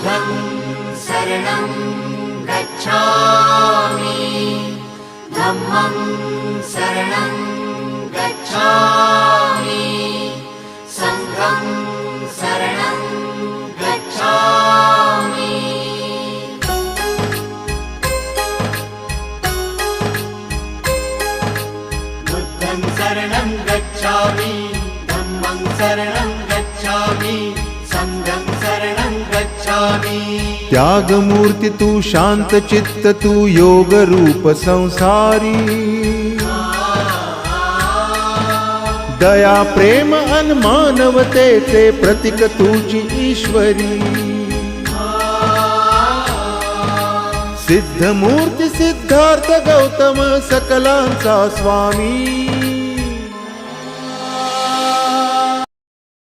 बुद्धं शरणं गच्छामि धम्मं शरणं गच्छामि संघं शरणं गच्छामि बुद्धं शरणं गच्छामि धम्मं शरणं गच्छामि संघं शरणं गच्छामि। त्याग मूर्ति तू शांत चित्त तू योग रूप संसारी दया प्रेम अन मानवतेचे प्रतीक तुझी ईश्वरी सिद्ध मूर्ती सिद्धार्थ गौतम सकलांचा स्वामी